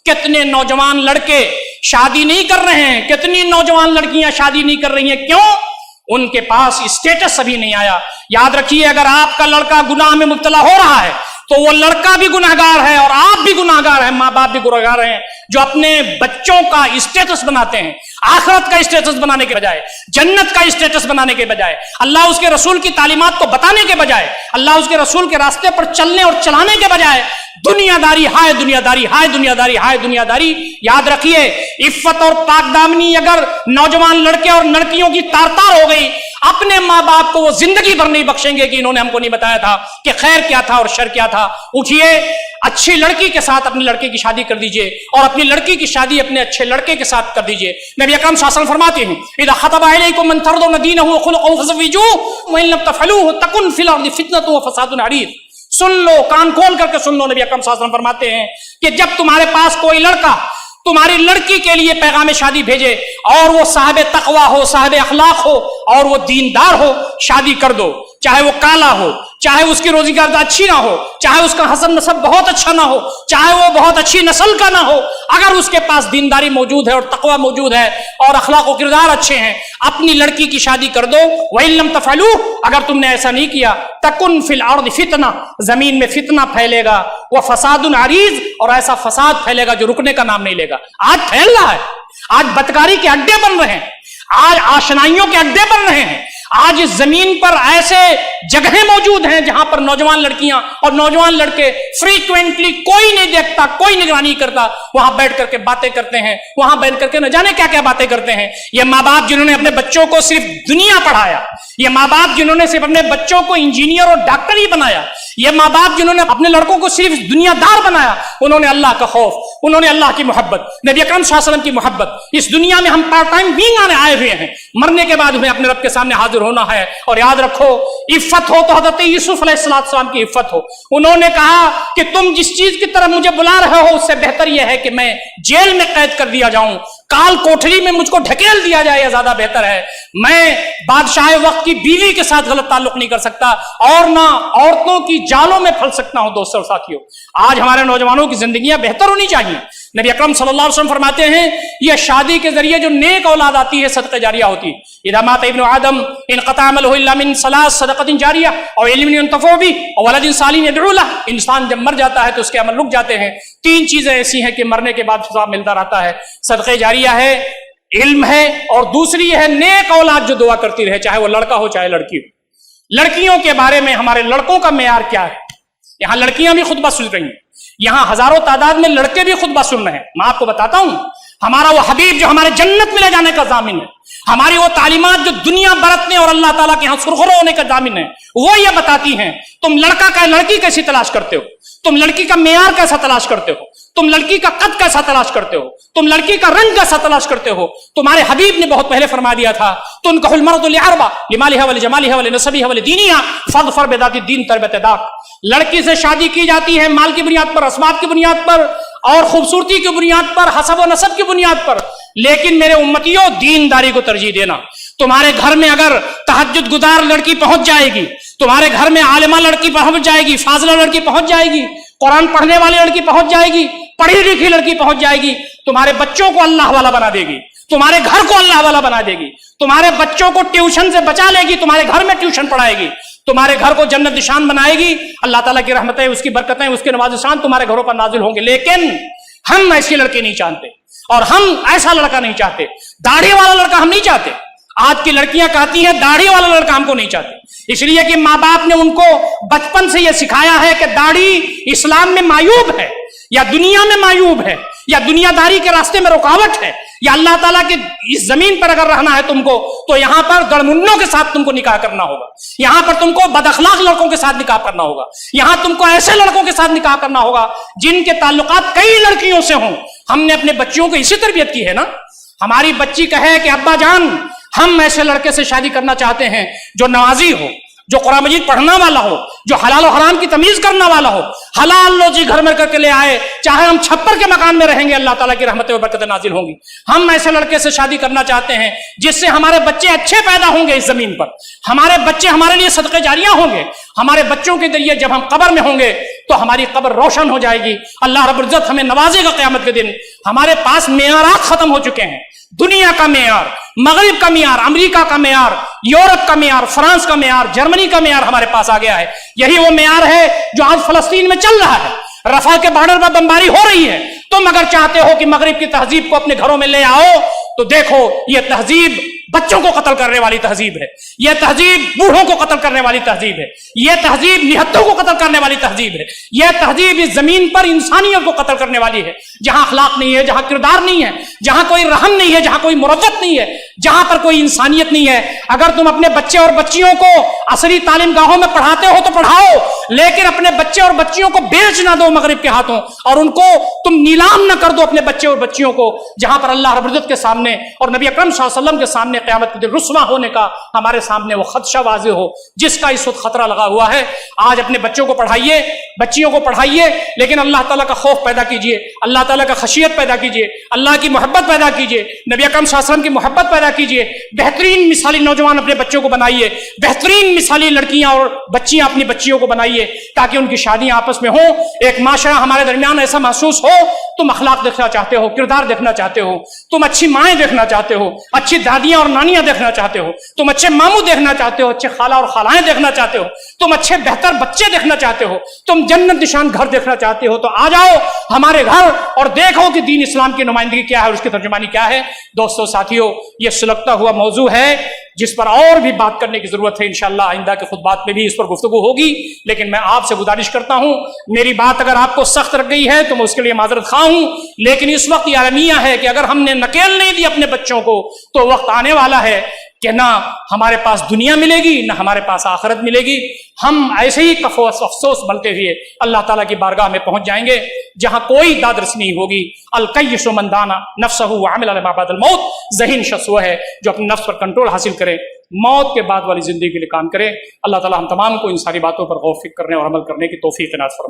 कितने नौजवान लड़के शादी नहीं कर रहे हैं, कितनी नौजवान लड़कियां शादी नहीं कर रही हैं, क्यों? उनके पास स्टेटस अभी नहीं आया। याद रखिए, अगर आपका लड़का गुनाह में मुब्तला हो रहा है तो वो लड़का भी गुनाहगार है और आप भी गुनाहगार हैं, माँ बाप भी गुनाहगार हैं, जो अपने बच्चों का स्टेटस बनाते हैं, आखिरत का स्टेटस बनाने के बजाय, जन्नत का स्टेटस बनाने के बजाय, अल्लाह उसके रसूल की तालीमात को बताने के बजाय, अल्लाह उसके रसूल के रास्ते पर चलने और चलाने के बजाय दुनियादारी, हाय दुनियादारी, हाय दुनियादारी, हाय दुनियादारी। याद रखिए, इफ्फत और पाकदामनी अगर नौजवान लड़के और लड़कियों की तार तार हो गई, अपने माँ बाप को वो जिंदगी भर नहीं बख्शेंगे कि इन्होंने हमको नहीं बताया था कि खैर क्या था और शर क्या था। उठिए, अच्छी लड़की के साथ अपने लड़के की शादी कर दीजिए और अपनी लड़की की शादी अपने अच्छे लड़के के साथ कर दीजिए। नबी अकरम सल्लल्लाहु अलैहि वसल्लम फरमाते हैं, इज़ा खतबा अलैकुम मन तरदौना दीनहु व खुलुक़हु फज़व्विजूहु व इन लम तफ़अलूहु तकुन फ़िल अर्दि फ़ितनतुन व फ़सादुन अरीज़। सुन लो, कान खोल करके सुन लो, नबी अकरम सल्लल्लाहु अलैहि वसल्लम फरमाते हैं कि जब तुम्हारे पास कोई लड़का तुम्हारी लड़की के लिए पैगाम शादी भेजे और वो साहिब तकवा हो, साहिब अखलाक हो और वो दीनदार हो, शादी कर दो। चाहे वो काला हो, चाहे उसकी रोजगार अच्छी ना हो, चाहे उसका हसन नसब बहुत अच्छा ना हो, चाहे वो बहुत अच्छी नस्ल का ना हो, अगर उसके पास दीनदारी मौजूद है और तकवा मौजूद है और अखलाक और किरदार अच्छे हैं, अपनी लड़की की शादी कर दो। वइन लम तफअलू, अगर तुमने ऐसा नहीं किया, तकुन फिल अर्द फितना, जमीन में फितना फैलेगा, वह फसादुन अरीज, और ऐसा फसाद फैलेगा जो रुकने का नाम नहीं लेगा। आज फैल रहा है, आज बदकारी के अड्डे बन रहे हैं, आज आशनाइयों के अड्डे बन रहे हैं, आज इस जमीन पर ऐसे जगहें मौजूद हैं जहां पर नौजवान लड़कियां और नौजवान लड़के फ्रीक्वेंटली, कोई नहीं देखता, कोई निगरानी करता, वहां बैठ करके बातें करते हैं, वहां बैठ करके न जाने क्या क्या बातें करते हैं। ये माँ बाप जिन्होंने अपने बच्चों को सिर्फ दुनिया पढ़ाया, ये माँ बाप जिन्होंने सिर्फ अपने बच्चों को इंजीनियर और डॉक्टर ही बनाया, ये माँ बाप जिन्होंने अपने लड़कों को सिर्फ दुनियादार बनाया, उन्होंने अल्लाह का खौफ, उन्होंने अल्लाह की मोहब्बत, नबी अकरम सल्लल्लाहु अलैहि वसल्लम की मोहब्बत, इस दुनिया में हम पार्ट टाइम बीइंग आए हुए हैं, मरने के बाद हमें अपने रब के सामने हाजिर होना है। और याद रखो, इफ्फत हो तो हज़रत यूसुफ अलैहिस्सलाम की इफ्फत हो। उन्होंने कहा कि तुम जिस चीज की तरफ मुझे बुला रहे हो उससे बेहतर यह है कि मैं जेल में कैद कर दिया जाऊं, काल कोठरी में मुझको ढकेल दिया जाए, यह ज्यादा बेहतर है। मैं बादशाह वक्त की बीवी के साथ गलत ताल्लुक नहीं कर सकता और ना औरतों की जालों में फंस सकता हूं। दोस्तों और साथियों, आज हमारे नौजवानों की जिंदगियां बेहतर होनी चाहिए। नबी अकरम सल्लल्लाहु अलैहि वसल्लम फरमाते हैं, यह शादी के जरिए जो नेक औलाद आती है, सदका जारिया होती है। इज़ा माता इब्नु आदम इनक़ता अमलुहु इल्ला मिन सलास सदक़तिन जारिया और इल्मिन युंतफ़अ बिही और वलदिन सालिहिन यदअू लह। इंसान जब मर जाता है तो उसके अमल रुक जाते हैं। तीन चीजें ऐसी हैं कि मरने के बाद हिसाब मिलता रहता है, सदक़े जारिया है, इल्म है, और दूसरी है नेक औलाद जो दुआ करती रहे, चाहे वो लड़का हो चाहे लड़की हो। लड़कियों के बारे में हमारे लड़कों का मेयार क्या है? यहां लड़कियां भी खुतबा सुन रही हैं, यहां हजारों तादाद में लड़के भी खुतबा सुन रहे हैं। मैं आपको बताता हूं, हमारा वो हबीब जो हमारे जन्नत में ले जाने का जामिन है, हमारी वो तालीमात जो दुनिया बरतने और अल्लाह ताला के यहां सुरखुर होने का जामिन है, वो ये बताती हैं तुम लड़का का लड़की कैसी तलाश करते हो, तुम लड़की का मेयार कैसा तलाश करते हो, तुम लड़की का कद कैसा तलाश करते हो, तुम लड़की का रंग कैसा तलाश करते हो। तुम्हारे हबीब ने बहुत पहले फरमा दिया था, तुनकहुल मरअतु लिअरबा लिमालिहा व लिजमालिहा व लिनसबिहा व लिदीनिहा फज़फर बिज़ाति दीन तरबत दाक। लड़की से शादी की जाती है माल की बुनियाद पर, असबाब की बुनियाद पर और खूबसूरती की बुनियाद पर, हसब व नसब की बुनियाद पर, लेकिन मेरे उम्मतियों, दीनदारी को तरजीह देना। तुम्हारे घर में अगर तहज्जुद गुजार लड़की पहुंच जाएगी, तुम्हारे घर में आलिमा लड़की पहुंच जाएगी, फाजिला लड़की पहुंच जाएगी, कुरान पढ़ने वाली लड़की पहुंच जाएगी, पढ़ी लिखी लड़की पहुंच जाएगी, तुम्हारे बच्चों को अल्लाह वाला बना देगी, तुम्हारे घर को अल्लाह वाला बना देगी, तुम्हारे बच्चों को ट्यूशन से बचा लेगी, तुम्हारे घर में ट्यूशन पढ़ाएगी, तुम्हारे घर को जन्नत निशान बनाएगी। अल्लाह ताला की रहमतें, उसकी बरकतें, उसके नवाज़िशान तुम्हारे घरों पर नाजिल होंगे। लेकिन हम ऐसी लड़की नहीं चाहते और हम ऐसा लड़का नहीं चाहते, दाढ़ी वाला लड़का हम नहीं चाहते। आज की लड़कियां कहती हैं दाढ़ी वाला लड़का हमको नहीं चाहते, इसलिए कि माँ बाप ने उनको बचपन से यह सिखाया है कि दाढ़ी इस्लाम में मायूब है, या दुनिया में मायूब है, या दुनियादारी के रास्ते में रुकावट है, या अल्लाह ताला के इस जमीन पर अगर रहना है तुमको तो यहां पर गड़मुन्नों के साथ तुमको निकाह करना होगा, यहां पर तुमको बदअखलाक लड़कों के साथ निकाह करना होगा, यहां तुमको ऐसे लड़कों के साथ निकाह करना होगा जिनके ताल्लुकात कई लड़कियों से हों। हमने अपने बच्चियों को इसी तरबियत की है ना। हमारी बच्ची कहे कि अब्बा जान, हम ऐसे लड़के से शादी करना चाहते हैं जो नवाजी हो, जो कुरान मजीद पढ़ना वाला हो, जो हलाल और हराम की तमीज करना वाला हो, हलाल रोजी घर में करके ले आए, चाहे हम छप्पर के मकान में रहेंगे, अल्लाह ताला की रहमतें व बरकतें नाजिल होंगी। हम ऐसे लड़के से शादी करना चाहते हैं जिससे हमारे बच्चे अच्छे पैदा होंगे इस जमीन पर, हमारे बच्चे हमारे लिए सदक़े जारिया होंगे, हमारे बच्चों के जरिए जब हम कब्र में होंगे تو ہماری قبر روشن ہو جائے گی. اللہ رب العزت ہمیں نوازے گا قیامت کے دن. ہمارے پاس معیارات ختم ہو چکے ہیں. دنیا کا معیار, مغرب کا معیار, امریکہ کا معیار, یورپ کا معیار, فرانس کا معیار, جرمنی کا معیار ہمارے پاس آ گیا ہے. یہی وہ معیار ہے جو آج فلسطین میں چل رہا ہے. رفح کے بارڈر پر بمباری ہو رہی ہے. تم اگر چاہتے ہو کہ مغرب کی تہذیب کو اپنے گھروں میں لے آؤ تو دیکھو یہ تہذیب بچوں کو قتل کرنے والی تہذیب ہے. یہ تہذیب بوڑھوں کو قتل کرنے والی تہذیب ہے. یہ تہذیب نہتوں کو قتل کرنے والی تہذیب ہے. یہ تہذیب اس زمین پر انسانیت کو قتل کرنے والی ہے. جہاں اخلاق نہیں ہے, جہاں کردار نہیں ہے, جہاں کوئی رحم نہیں ہے, جہاں کوئی مروت نہیں ہے, جہاں پر کوئی انسانیت نہیں ہے. اگر تم اپنے بچے اور بچیوں کو عصری تعلیم گاہوں میں پڑھاتے ہو تو پڑھاؤ, لیکن اپنے بچے اور بچیوں کو بیچ نہ دو مغرب کے ہاتھوں, اور ان کو تم نیلام نہ کر دو اپنے بچے اور بچیوں کو, جہاں پر اللہ رب العزت کے سامنے اور نبی اکرم صلی اللہ علیہ وسلم کے سامنے قیامت کے دن رسوا ہونے کا ہمارے سامنے وہ خدشہ واضح ہو جس کا اس وقت خطرہ لگا ہوا ہے. آج اپنے بچوں کو پڑھائیے, بچیوں کو پڑھائیے, لیکن اللہ تعالیٰ کا خوف پیدا کیجیے, اللہ تعالیٰ کا خشیت پیدا کیجیے, اللہ کی محبت پیدا کیجیے, نبی اکرم صلی اللہ علیہ وسلم کی محبت پیدا کیجیے. بہترین مثالی نوجوان اپنے بچوں کو بنائیے, بہترین مثالی لڑکیاں اور بچیاں اپنی بچیوں کو بنائیے تاکہ ان کی شادیاں آپس میں ہوں. ایک معاشرہ ہمارے درمیان ایسا محسوس ہو. تم اخلاق دیکھنا چاہتے ہو, کردار دیکھنا چاہتے ہو, تم اچھی مائیں دیکھنا چاہتے ہو, اچھی دادیاں اور نانیاں دیکھنا چاہتے ہو, تم اچھے ماموں دیکھنا چاہتے ہو, اچھے خالہ اور خالائیں دیکھنا چاہتے ہو, تم اچھے بہتر بچے دیکھنا چاہتے ہو, تم جنت نشان گھر دیکھنا چاہتے ہو, تو آ جاؤ ہمارے گھر اور دیکھو کہ دین اسلام کی نمائندگی کیا ہے اور اس کی ترجمانی کیا ہے. دوستو ساتھیو, یہ سلگتا ہوا موضوع ہے جس پر اور بھی بات کرنے کی ضرورت ہے. انشاءاللہ آئندہ کے خطبات میں بھی اس پر گفتگو ہوگی, لیکن میں آپ سے گزارش کرتا ہوں, میری بات اگر آپ کو سخت لگ گئی ہے تو میں اس کے لیے معذرت خواہ ہوں, لیکن اس وقت یہ عالمیہ ہے کہ اگر ہم نے نکیل نہیں دی اپنے بچوں کو تو وقت آنے والا ہے کہ نہ ہمارے پاس دنیا ملے گی نہ ہمارے پاس آخرت ملے گی. ہم ایسے ہی کف و افسوس بنتے ہوئے اللہ تعالیٰ کی بارگاہ میں پہنچ جائیں گے جہاں کوئی دادرس نہیں ہوگی. القیس من دان نفسہ وعمل لما بعد الموت, ذہین شخص وہ ہے جو اپنے نفس پر کنٹرول حاصل کرے, موت کے بعد والی زندگی کے لیے کام کرے. اللہ تعالیٰ ہم تمام کو ان ساری باتوں پر غور و فکر کرنے اور عمل کرنے کی توفیق عنایت فرمائے.